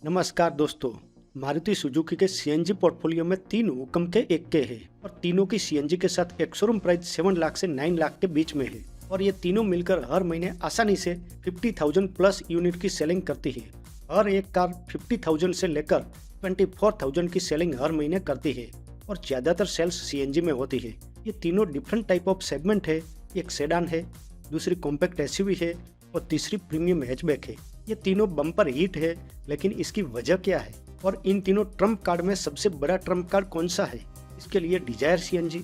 नमस्कार दोस्तों। मारुति सुजुकी के सीएनजी पोर्टफोलियो में तीन हुक्म के एक के हैं और तीनों की सीएनजी के साथ एक शोरूम प्राइस 7 लाख से 9 लाख के बीच में है और ये तीनों मिलकर हर महीने आसानी से 50,000 प्लस यूनिट की सेलिंग करती है। हर एक कार 50,000 से लेकर 24,000 की सेलिंग हर महीने करती है और ज्यादातर सेल्स सीएनजी में होती है। ये तीनों डिफरेंट टाइप ऑफ सेगमेंट है। एक सेडान है, दूसरी कॉम्पैक्ट एसयूवी है और तीसरी प्रीमियम हैचबैक है। ये तीनों बम्पर हिट है, लेकिन इसकी वजह क्या है और इन तीनों ट्रम्प कार्ड में सबसे बड़ा ट्रम्प कार्ड कौन सा है? इसके लिए Dzire CNG,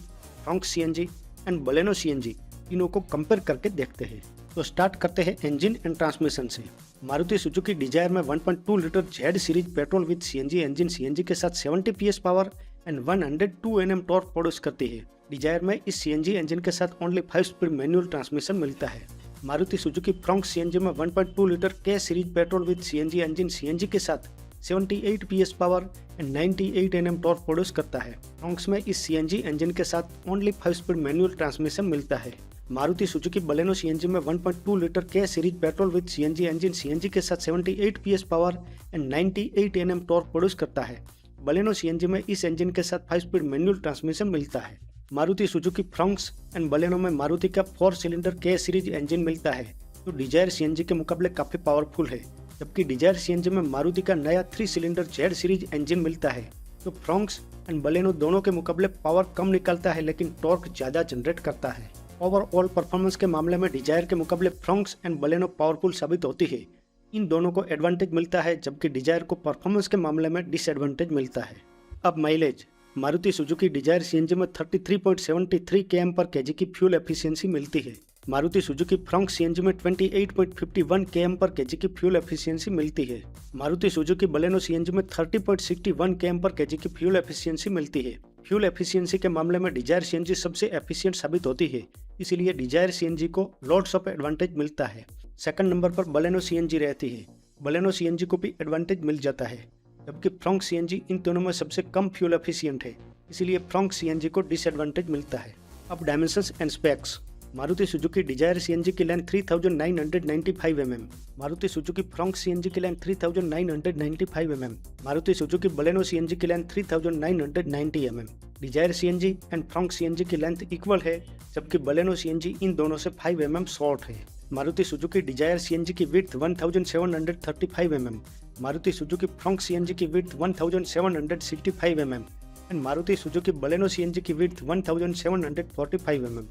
Fronx CNG and Baleno CNG तीनों को कंपेयर करके देखते हैं। तो स्टार्ट करते हैं इंजन एंड ट्रांसमिशन से। मारुति सुजुकी डिजायर में 1.2 litre Z series petrol with CNG engine CNG के साथ 70 PS power and 102 Nm torque produce करती है। डिजायर में इस सीएनजी इंजन के साथ ओनली 5 स्पीड मैनुअल ट्रांसमिशन मिलता है। मारुति सुजुकी फ्रॉन्क्स सीएनजी में 1.2 लीटर के series petrol with CNG engine CNG के साथ 78 PS power and 98 Nm torque produce करता है। फ्रॉन्क्स में इस सीएनजी इंजन के साथ ओनली 5 स्पीड मैनुअल ट्रांसमिशन मिलता है। मारुति सुजुकी बलेनो सीएनजी में 1.2 लीटर के series petrol with CNG engine CNG के साथ 78 PS power and 98 Nm torque produce करता है। बलेनो सीएनजी में इस इंजन के साथ 5 स्पीड मैनुअल ट्रांसमिशन मिलता है। Maruti Suzuki Fronx and Baleno में मारुति का 4 सिलेंडर के सीरीज इंजन मिलता है, जो डिजायर सीएनजी के मुकाबले काफी पावरफुल है। जबकि डिजायर सीएनजी में मारुति का नया 3 सिलेंडर जेड सीरीज इंजन मिलता है, जो फ्रॉन्क्स एंड बलेनो दोनों के मुकाबले पावर कम निकलता है, लेकिन टॉर्क ज्यादा जनरेट करता है। ओवरऑल परफॉर्मेंस के मामले में डिजायर के मुकाबले फ्रॉन्क्स एंड बलेनो पावरफुल साबित होती है। इन दोनों को एडवांटेज मिलता है, जबकि डिजायर को परफॉर्मेंस के मामले में डिसएडवांटेज मिलता है। अब mileage. Maruti Suzuki Dzire CNG में 33.73 km/kg की फ्यूल एफिशिएंसी मिलती है। मारुति सुजुकी फ्रॉन्क्स सीएनजी में 28.51 km/kg की फ्यूल एफिशिएंसी मिलती है। मारुति सुजुकी बलेनो सीएनजी में 30.61 km/kg की फ्यूल एफिशिएंसी मिलती है। फ्यूल एफिशिएंसी के मामले में डिजायर सीएनजी सबसे एफिशिएंट साबित होती है, इसीलिए डिजायर सीएनजी को लॉट्स ऑफ एडवांटेज मिलता है। सेकंड नंबर पर बलेनो सीएनजी रहती है। बलेनो सीएनजी को भी एडवांटेज मिल जाता है, जबकि फ्रॉन्क्स सीएनजी इन दोनों में सबसे कम फ्यूल एफिशिएंट है, इसीलिए फ्रॉन्क्स सीएनजी को डिसएडवांटेज मिलता है। अब dimensions and specs. Maruti Suzuki Dzire CNG की length 3995 mm, Maruti Suzuki Fronx CNG की length 3995 mm, Maruti Suzuki Baleno CNG की length 3990 mm। Dzire CNG and Fronx CNG की लेंथ इक्वल है, जबकि बलेनो सीएनजी इन दोनों से 5 mm शॉर्ट है। मारुति सुजुकी डिजायर सीएनजी की width 1735 mm, Maruti Suzuki Fronx CNG की width 1765 mm and Maruti Suzuki Baleno CNG की विड्थ 1745 mm।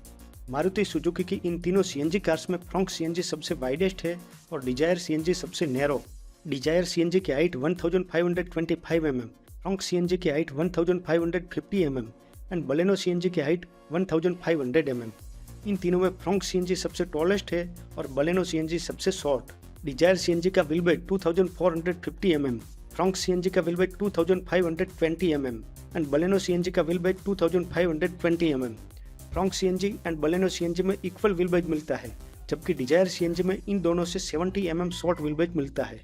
मारुति सुजुकी की इन तीनों सीएनजी कार्स में फ्रॉन्क्स सीएनजी सबसे वाइडेस्ट है और डिजायर सीएनजी सबसे नैरो। डिजायर सीएनजी की हाइट 1525 mm, फ्रॉन्क्स सीएनजी की height 1550 mm and Baleno CNG की हाइट 1500 mm। इन तीनों में फ्रॉन्क्स सीएनजी सबसे टॉलेस्ट है और बलेनो सीएनजी सबसे शॉर्ट। डिजायर सीएनजी का wheel base 2450 mm, Fronx CNG का wheel base 2520 mm and Baleno CNG का wheel base 2520 mm। Fronx CNG and Baleno CNG में इक्वल व्हील बेस मिलता है, जबकि डिजायर सीएनजी में इन दोनों से 70 mm शॉर्ट व्हील बेस मिलता है।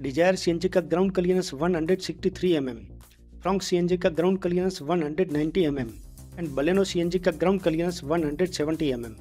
डिजायर सीएनजी का ground clearance 163 mm, Fronx CNG का ground clearance 190 mm and Baleno CNG का ग्राउंड क्लियरेंस 170 mm।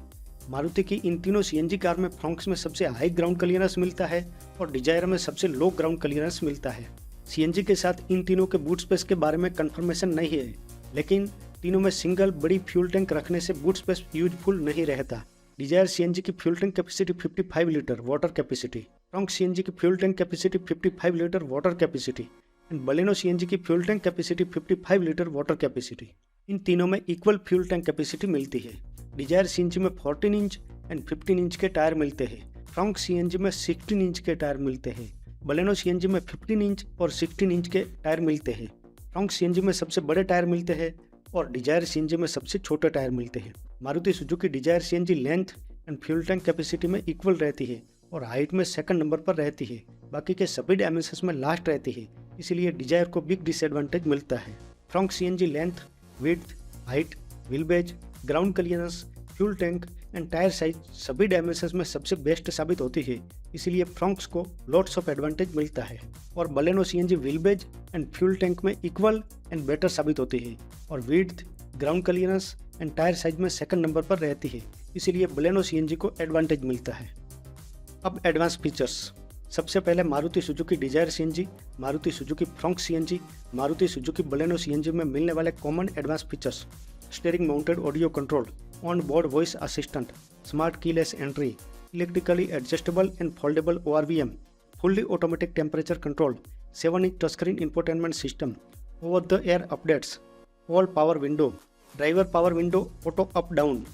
मारुति की इन तीनों सीएनजी कार में फ्रॉन्क्स में सबसे हाई ग्राउंड क्लियरेंस मिलता है और डिजायर में सबसे लो ग्राउंड क्लियरेंस मिलता है। सीएनजी के साथ इन तीनों के बूट स्पेस के बारे में कंफर्मेशन नहीं है, लेकिन तीनों में सिंगल बड़ी फ्यूल टैंक रखने से बूट स्पेस यूजफुल नहीं रहता। डिजायर सीएनजी की fuel tank capacity 55 litre water capacity, Fronx CNG की fuel tank capacity 55 litre water capacity and Baleno CNG की fuel tank capacity 55 litre water capacity. इन तीनों में इक्वल फ्यूल टैंक कैपेसिटी मिलती है। डिजायर सीएनजी में 14 inch and 15 inch के tyre मिलते हैं, फ्रॉन्क्स सीएनजी में 16 इंच के टायर मिलते हैं, बलेनो सीएनजी में 15 इंच और 16 इंच के टायर मिलते हैं। फ्रॉन्क्स सीएनजी में सबसे बड़े टायर मिलते हैं और डिजायर सीएनजी में सबसे छोटे टायर मिलते हैं। Maruti Suzuki Dzire CNG length and fuel tank capacity में इक्वल रहती है और हाइट में सेकंड नंबर पर रहती है, बाकी के सभी डायमेंशंस में लास्ट रहती है, इसलिए डिजायर को बिग डिसएडवांटेज मिलता है। Fronx CNG length, width, height, wheel base, ground clearance, fuel tank and tyre size सभी डायमेंशंस में सबसे बेस्ट साबित होती है, इसलिए फ्रॉन्क्स को लॉट्स ऑफ एडवांटेज मिलता है। और Baleno CNG wheel base and fuel tank में इक्वल एंड बेटर साबित होती है और width, ground clearance and tyre size में सेकंड नंबर पर रहती है, इसीलिए बलेनो सीएनजी को एडवांटेज मिलता है। अब एडवांस फीचर्स। सबसे पहले Maruti Suzuki Dzire CNG, Maruti Suzuki Fronx CNG, Maruti Suzuki Baleno CNG में मिलने वाले common advance features: steering mounted audio control, on board voice assistant, smart keyless entry, electrically adjustable and foldable ORVM, fully automatic temperature control, 7-inch touchscreen infotainment system, over the air updates, all power window, driver power window auto up down,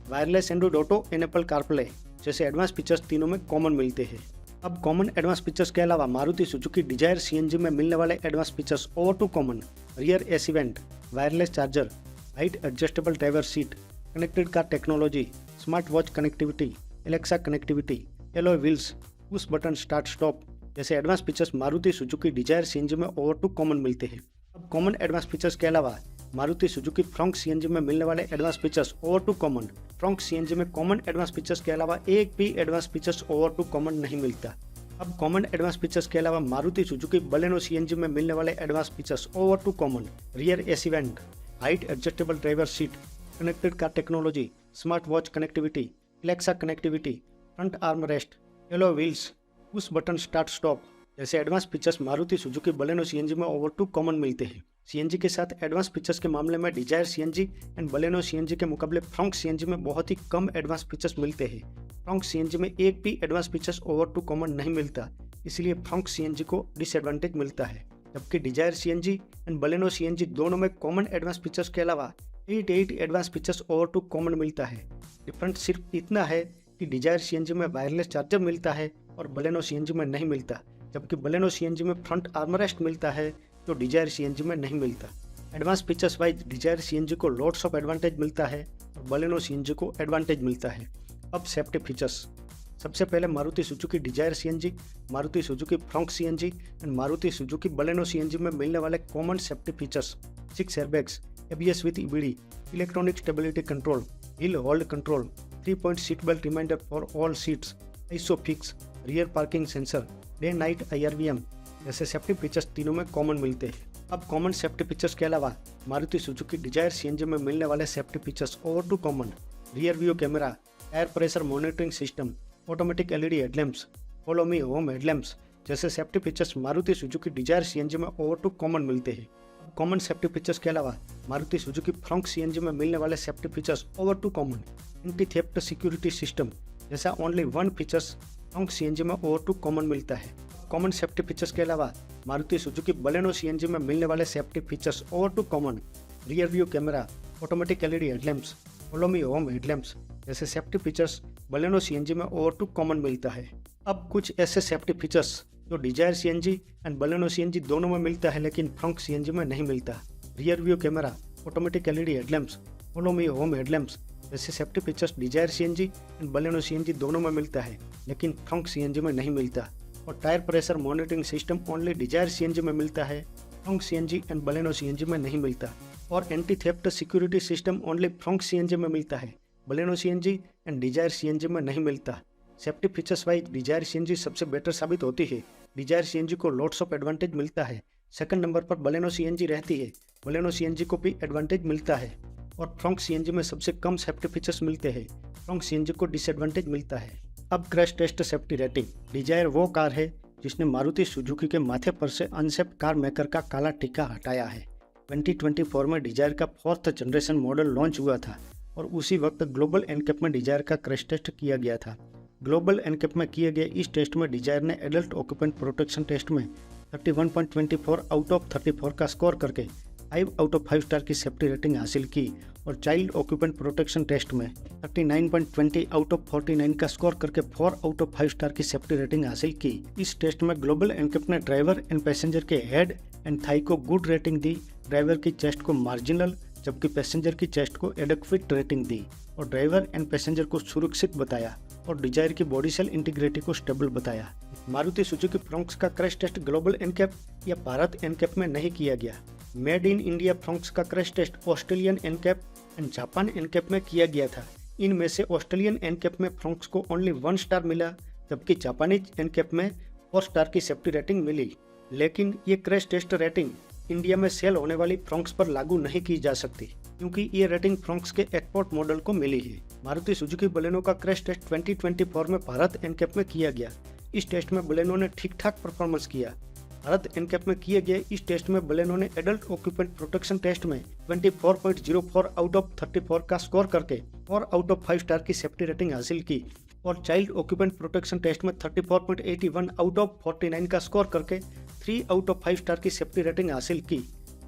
wireless Android Auto, enable CarPlay जैसे advance features तीनों में common मिलते हैं। अब common advance features के अलावा Maruti Suzuki Dzire CNG में मिलने वाले advance features over to common: rear AC vent, wireless charger, height adjustable driver seat, connected car technology, smart watch connectivity, Alexa connectivity, alloy wheels, push button start stop जैसे advance features Maruti Suzuki Dzire CNG में over to common मिलते हैं। अब common advance features के अलावा Maruti Suzuki Fronx CNG में मिलने वाले advance features over to common: Fronx CNG में कॉमन एडवांस फीचर्स के अलावा एक भी advance features over to common नहीं मिलता। अब कॉमन एडवांस फीचर्स के अलावा मारुति सुजुकी बलेनो सीएनजी में मिलने वाले advance features over to common: rear AC vent, height adjustable driver seat, connected car technology, smart watch connectivity, Alexa connectivity, front arm rest, alloy wheels, push button start stop जैसे advance features Maruti Suzuki Baleno CNG में over to common मिलते हैं। CNG के साथ advance features के मामले में Dzire CNG and Baleno CNG के मुकाबले फ्रॉन्क सीएनजी में बहुत ही कम एडवांस फीचर्स मिलते हैं। फ्रॉन्क सीएनजी में एक भी advance features over to common नहीं मिलता, इसलिए फ्रॉन्क सीएनजी को डिसएडवांटेज मिलता है। जबकि Dzire CNG and Baleno CNG दोनों में कॉमन एडवांस फीचर्स के अलावा 8 advance features over to common मिलता है। डिफरेंट सिर्फ इतना है कि डिजायर सीएनजी में वायरलेस चार्जर मिलता है और बलेनो सीएनजी में नहीं मिलता, जबकि बलेनो सीएनजी में फ्रंट आर्मरेस्ट मिलता है जो डिजायर सीएनजी में नहीं मिलता। Advance features wise Dzire CNG को लॉट्स ऑफ एडवांटेज मिलता है और बलेनो सीएनजी को एडवांटेज मिलता है। अब सेफ्टी फीचर्स: सबसे पहले Maruti Suzuki Dzire CNG, Maruti Suzuki Fronx CNG and Maruti Suzuki Baleno CNG में मिलने वाले common safety features: 6 airbags, ABS with EBD, electronic stability control, hill hold control, 3-point seat belt reminder for all seats, ISOFIX, rear parking sensor, day night IRVM जैसे safety features तीनों में common मिलते हैं। अब common safety features के अलावा Maruti Suzuki Dzire CNG में मिलने वाले safety features over to common: rear view camera, tyre pressure monitoring system, automatic LED headlamps, follow me home headlamps जैसे safety features Maruti Suzuki Dzire CNG में ओवर टू कॉमन मिलते हैं। Common safety features के अलावा Maruti Suzuki Fronx CNG में मिलने वाले safety features over to common: anti theft security system जैसा only one features Fronx CNG में ओवर टू कॉमन मिलता है। कॉमन सेफ्टी फीचर्स के अलावा मारुति सुजुकी बलेनो सीएनजी में मिलने वाले safety features over to common: rear view camera, automatic LED headlamps, follow me home headlamps जैसे सेफ्टी फीचर्स बलेनो सीएनजी में ओवर टू कॉमन मिलता है। अब कुछ ऐसे सेफ्टी फीचर्स जो Dzire CNG and Baleno CNG दोनों में मिलता है लेकिन फ्रॉन्क सीएनजी में नहीं मिलता: rear view camera, automatic LED headlamps, follow me home headlamps जैसे safety features Dzire CNG and Baleno CNG दोनों में मिलता है लेकिन फ्रॉन्क सीएनजी में नहीं मिलता। और tyre pressure monitoring system only Dzire CNG में मिलता है, Fronx CNG and Baleno CNG में नहीं मिलता। और anti theft security system only Fronx CNG में मिलता है, Baleno CNG and Dzire CNG में नहीं मिलता। Safety features wise Dzire CNG सबसे बेटर साबित होती है। डिजायर सीएनजी को लॉट्स ऑफ एडवांटेज मिलता है। सेकंड नंबर पर बलेनो सीएनजी रहती है, बलेनो सीएनजी को भी एडवांटेज मिलता है। और फ्रॉन्क सीएनजी में सबसे कम सेफ्टी फीचर्स मिलते हैं, फ्रॉन्क सीएनजी को डिसएडवांटेज मिलता है। अब crash test safety rating: Dzire वो कार है जिसने मारुति सुजुकी के माथे पर से अनसेफ कार मेकर का काला टीका हटाया है। 2024 में डिजायर का 4th जनरेशन मॉडल लॉन्च हुआ था और उसी वक्त ग्लोबल एनकैप में डिजायर का क्रैश टेस्ट किया गया था। ग्लोबल एनकैप में किए गए इस टेस्ट में डिजायर ने एडल्ट ऑक्यूपेंट प्रोटेक्शन टेस्ट में 31.24 आउट ऑफ 34 का स्कोर करके 5 आउट ऑफ 5 स्टार की सेफ्टी रेटिंग हासिल की और चाइल्ड ऑक्यूपेंट प्रोटेक्शन टेस्ट में 39.20 आउट ऑफ 49 का स्कोर करके 4 आउट ऑफ 5 स्टार की सेफ्टी रेटिंग हासिल की। इस टेस्ट में ग्लोबल एनकैप ने ड्राइवर एंड पैसेंजर के हेड एंड थाई को गुड रेटिंग दी, ड्राइवर की चेस्ट को मार्जिनल जबकि पैसेंजर की चेस्ट को एडेक्वेट रेटिंग दी और ड्राइवर एंड पैसेंजर को सुरक्षित बताया और डिजायर की बॉडी सेल इंटीग्रिटी को स्टेबल बताया। मारुति सुजुकी फ्रॉन्क्स का क्रैश टेस्ट ग्लोबल एनकैप या भारत एनकैप में नहीं किया गया। मेड इन इंडिया फ्रॉन्क्स का crash test Australian NCAP and Japan NCAP में किया गया था। इनमें से ऑस्ट्रेलियन एनकैप में फ्रॉन्क्स को ओनली 1 स्टार मिला जबकि जापानीज एनकैप में 4 स्टार की सेफ्टी रेटिंग मिली। लेकिन ये क्रैश टेस्ट रेटिंग इंडिया में सेल होने वाली फ्रॉन्क्स पर लागू नहीं की जा सकती क्योंकि ये रेटिंग फ्रॉन्क्स के एक्सपोर्ट मॉडल को मिली है। मारुति सुजुकी बलेनो का क्रैश टेस्ट 2024 में भारत एनकैप में किया गया इस टेस्ट में बलेनो ने ठीक ठाक परफॉर्मेंस किया। भारत एनकैप में किए गए इस टेस्ट में बलेनो ने एडल्ट ऑक्यूपेंट प्रोटेक्शन टेस्ट में 24.04 आउट ऑफ 34 का स्कोर करके 4 आउट ऑफ 5 स्टार की सेफ्टी रेटिंग हासिल की और चाइल्ड ऑक्यूपेंट प्रोटेक्शन टेस्ट में 34.81 आउट ऑफ 49 का स्कोर करके 3 आउट ऑफ 5 स्टार की सेफ्टी रेटिंग हासिल की।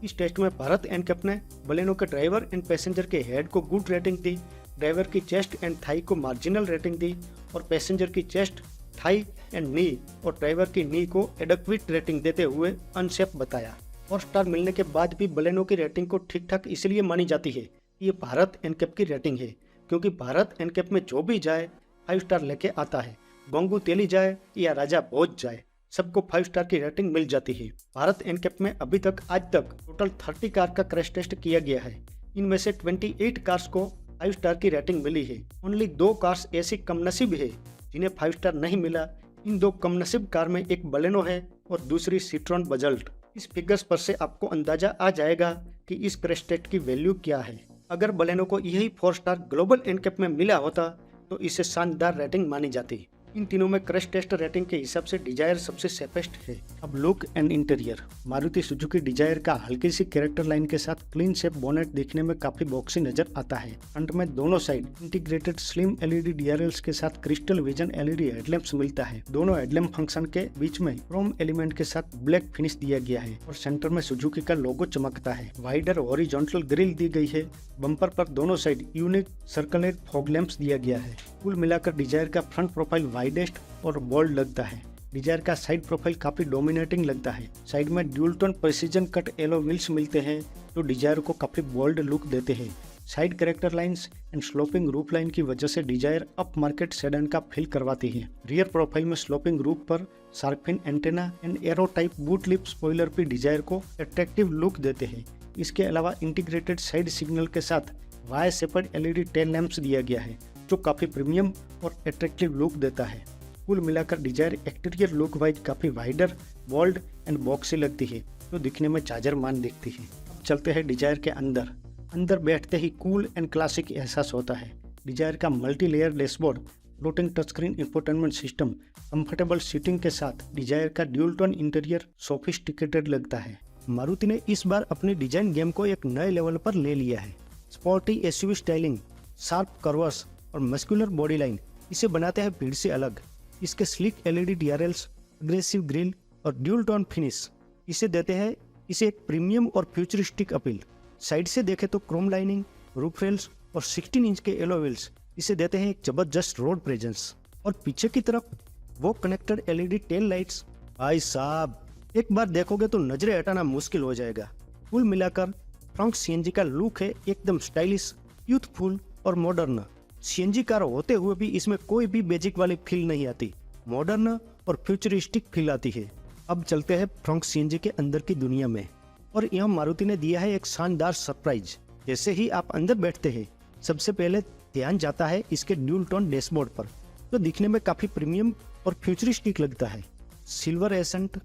इस टेस्ट में भारत एनकैप ने बलेनो के ड्राइवर एंड पैसेंजर के हेड को गुड रेटिंग दी, ड्राइवर की चेस्ट एंड थाई को मार्जिनल रेटिंग दी और पैसेंजर की चेस्ट, थाई एंड नी और ड्राइवर की नी को एडक्विट रेटिंग देते हुए अनसेफ बताया। 4 स्टार मिलने के बाद भी बलेनो की रेटिंग को ठीक ठाक इसलिए मानी जाती है कि ये भारत एनकैप की रेटिंग है, क्योंकि भारत एनकैप में जो भी जाए 5 स्टार लेके आता है। बोंगू तेली जाए या राजा भोज जाए, सबको 5 स्टार की रेटिंग मिल जाती है। भारत एनकैप में अभी तक आज तक टोटल 30 कार का क्रैश टेस्ट किया गया है। इनमें से 28 कार्स को 5 स्टार की रेटिंग मिली है। ओनली 2 कार्स ऐसी कमनसीब है जिन्हें 5 स्टार नहीं मिला। इन 2 कमनसीब कार में एक बलेनो है और दूसरी सिट्रॉन बजल्ट। इस फिगर्स पर से आपको अंदाजा आ जाएगा कि इस क्रैश टेस्ट की वैल्यू क्या है। अगर बलेनो को यही 4 स्टार ग्लोबल एनकैप में मिला होता तो इसे शानदार रेटिंग मानी जाती। इन तीनों में क्रैश टेस्ट रेटिंग के हिसाब से डिजायर सबसे सेफेस्ट है। अब look and interior. Maruti Suzuki Dzire का हल्की सी कैरेक्टर लाइन के साथ क्लीन शेप बोनेट दिखने में काफी बॉक्सी नजर आता है। फ्रंट में दोनों side integrated slim LED DRLs के साथ क्रिस्टल विजन एलईडी हेडलैम्प्स मिलता है। दोनों हेडलैम्प फंक्शन के बीच में क्रोम एलिमेंट के साथ ब्लैक फिनिश दिया गया है और सेंटर में सुजुकी का लोगो चमकता है। वाइडर हॉरिजॉन्टल ग्रिल दी गई है। बम्पर पर दोनों side unique circlet fog lamps दिया गया है। कुल मिलाकर डिजायर का फ्रंट प्रोफाइल वाइडेस्ट और बोल्ड लगता है। डिजायर का साइड प्रोफाइल काफी डोमिनेटिंग लगता है। साइड में dual tone precision cut alloy wheels मिलते हैं जो डिजायर को काफी बोल्ड लुक देते हैं। Side character lines and sloping roof line की वजह से डिजायर अप मार्केट सेडान का फील करवाती है। रियर प्रोफाइल में स्लोपिंग रूफ पर shark antenna and aero type boot lip spoiler भी डिजायर को अट्रैक्टिव लुक देते हैं। इसके अलावा इंटीग्रेटेड साइड सिग्नल के साथ Y shaped LED tail lamps दिया गया है जो काफी प्रीमियम और अट्रैक्टिव लुक देता है। कुल मिलाकर डिजायर एक्सटीरियर लुक वाइज काफी वाइडर, बोल्ड एंड बॉक्सी लगती है जो दिखने में चार्जर मान दिखती है। अब चलते हैं डिजायर के अंदर। अंदर बैठते ही कूल एंड क्लासिक एहसास होता है। डिजायर का multi layer dashboard, floating touch screen infotainment system, comfortable seating के साथ डिजायर का ड्यूल टोन इंटीरियर सोफिस्टिकेटेड लगता है। मारुति ने इस बार अपनी डिजाइन गेम को एक नए लेवल पर ले लिया है। Sporty SUV styling, sharp curves और मस्कुलर बॉडी लाइन इसे बनाते हैं भीड़ से अलग। इसके slick LED DRLs, aggressive grille और ड्यूल टोन फिनिश इसे देते हैं इसे एक प्रीमियम और फ्यूचरिस्टिक अपील। साइड से देखें तो क्रोम लाइनिंग, रूफ रेल्स और 16 इंच के एलो व्हील्स इसे देते हैं एक जबरदस्त रोड प्रेजेंस। और पीछे की तरफ वो कनेक्टेड एलईडी टेल लाइट्स, भाई साहब एक बार देखोगे तो नजरें हटाना मुश्किल हो जाएगा। कुल मिलाकर फ्रंट सीएनजी का लुक है एकदम स्टाइलिश, यूथफुल और मॉडर्न। सीएनजी कार होते हुए भी इसमें कोई भी बेजिक वाली फील नहीं आती, मॉडर्न और फ्यूचरिस्टिक फील आती है। अब चलते हैं फ्रंट सीएनजी के अंदर की दुनिया में और यहाँ मारुति ने दिया है एक शानदार सरप्राइज। जैसे ही आप अंदर बैठते हैं सबसे पहले ध्यान जाता है इसके ड्यूल टोन डैशबोर्ड पर जो दिखने में काफी प्रीमियम और फ्यूचरिस्टिक लगता है। Silver accent,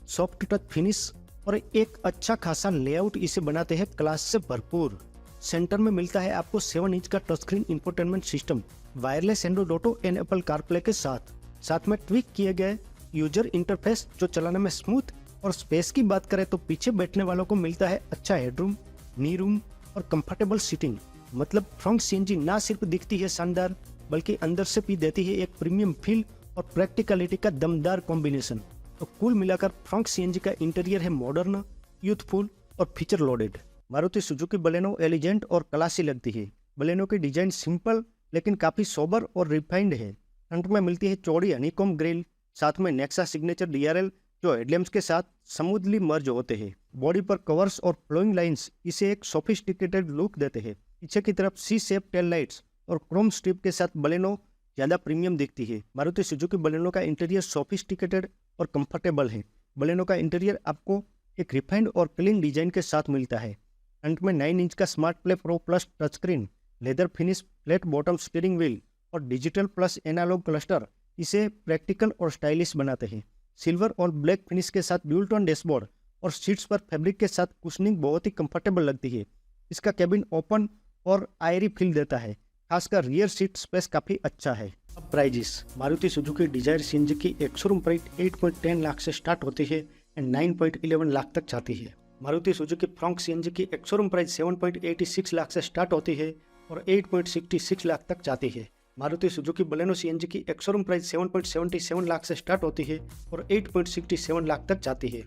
soft touch finish और एक अच्छा खासा लेआउट इसे बनाते हैं क्लास से भरपूर। सेंटर में मिलता है आपको 7 इंच का touch screen infotainment system, wireless Android auto and Apple CarPlay के साथ में ट्विक किए गए यूजर इंटरफेस जो चलाने में स्मूथ। और स्पेस की बात करें तो पीछे बैठने वालों को मिलता है अच्छा हेडरूम, नी रूम और कंफर्टेबल सीटिंग। मतलब फ्रंट सीएनजी ना सिर्फ दिखती है शानदार बल्कि अंदर से भी देती है एक प्रीमियम फील और प्रैक्टिकलिटी का दमदार कॉम्बिनेशन। तो कुल मिलाकर फ्रंट सीएनजी का इंटीरियर है मॉडर्न, यूथफुल और feature loaded. Maruti Suzuki Baleno एलिजेंट और क्लासी लगती है। बलेनो की डिजाइन सिंपल लेकिन काफी सोबर और रिफाइंड है। फ्रंट में मिलती है चौड़ी हनीकॉम ग्रिल, साथ में नेक्सा सिग्नेचर डीआरएल जो हेडलैम्प्स के साथ स्मूथली मर्ज होते हैं। बॉडी पर कवर्स और फ्लोइंग लाइंस इसे एक सोफिस्टिकेटेड लुक देते हैं। पीछे की तरफ सी शेप टेल लाइट्स और क्रोम स्ट्रिप के साथ बलेनो ज्यादा प्रीमियम दिखती है। मारुति सुजुकी बलेनो का इंटीरियर सोफिस्टिकेटेड और कंफर्टेबल है। बलेनो का इंटीरियर आपको एक रिफाइंड और क्लीन डिजाइन के साथ मिलता है। फ्रंट में 9 इंच का smart play pro plus touch screen, leather finish, flat bottom steering wheel और डिजिटल प्लस एनालॉग क्लस्टर इसे प्रैक्टिकल और स्टाइलिश बनाते हैं। सिल्वर और ब्लैक फिनिश के साथ ड्यूल टोन डैशबोर्ड और सीट्स पर फैब्रिक के साथ कुशनिंग बहुत ही कंफर्टेबल लगती है। इसका कैबिन ओपन और आयरी फील देता है, खासकर रियर सीट स्पेस काफी अच्छा है। अब prices, Maruti Suzuki Dzire CNG की एक्स-शोरूम प्राइस 8.10 लाख से स्टार्ट होती है एंड 9.11 लाख तक जाती है। मारुति सुजुकी फ्रॉन्क सीएनजी की एक्स-शोरूम प्राइस 7.86 लाख से स्टार्ट होती है और 8.66 लाख तक जाती है। मारुति सुजुकी बलेनो सीएनजी की एक्स-शोरूम प्राइस 7.77 लाख से स्टार्ट होती है और 8.67 लाख तक जाती है।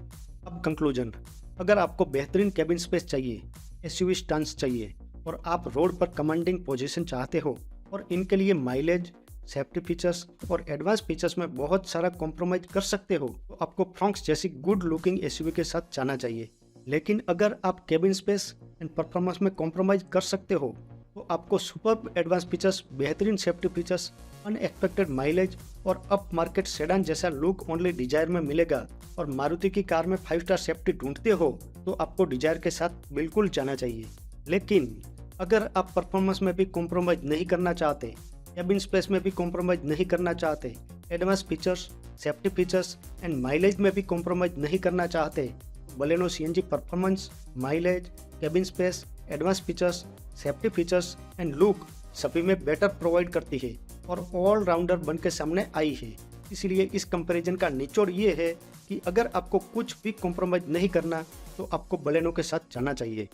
अब कंक्लूजन, अगर आपको बेहतरीन कैबिन स्पेस चाहिए, एसयूवी स्टांस चाहिए और आप रोड पर कमांडिंग पोजीशन चाहते हो और इनके लिए माइलेज, सेफ्टी फीचर्स और एडवांस फीचर्स में बहुत सारा कॉम्प्रोमाइज कर सकते हो, तो आपको फ्रॉन्क्स जैसी गुड लुकिंग एसयूवी के साथ जाना चाहिए। लेकिन अगर आप कैबिन स्पेस एंड परफॉर्मेंस में कॉम्प्रोमाइज कर सकते हो तो आपको सुपर एडवांस फीचर्स, बेहतरीन सेफ्टी फीचर्स, अनएक्सपेक्टेड माइलेज और अप मार्केट सेडान जैसा लुक ओनली डिजायर में मिलेगा। और मारुति की कार में 5 स्टार सेफ्टी ढूंढते हो तो आपको डिजायर के साथ बिल्कुल जाना चाहिए। लेकिन अगर आप परफॉर्मेंस में भी कॉम्प्रोमाइज नहीं करना चाहते, कैबिन स्पेस में भी कॉम्प्रोमाइज नहीं करना चाहते, advance features, safety features and mileage में भी कॉम्प्रोमाइज नहीं करना चाहते, Baleno CNG performance, mileage, cabin space, advance features, safety features and look सभी में बेटर प्रोवाइड करती है और ऑलराउंडर बन के सामने आई है। इसलिए इस कंपैरिजन का निचोड़ ये है कि अगर आपको कुछ भी कॉम्प्रोमाइज नहीं करना तो आपको बलेनो के साथ जाना चाहिए।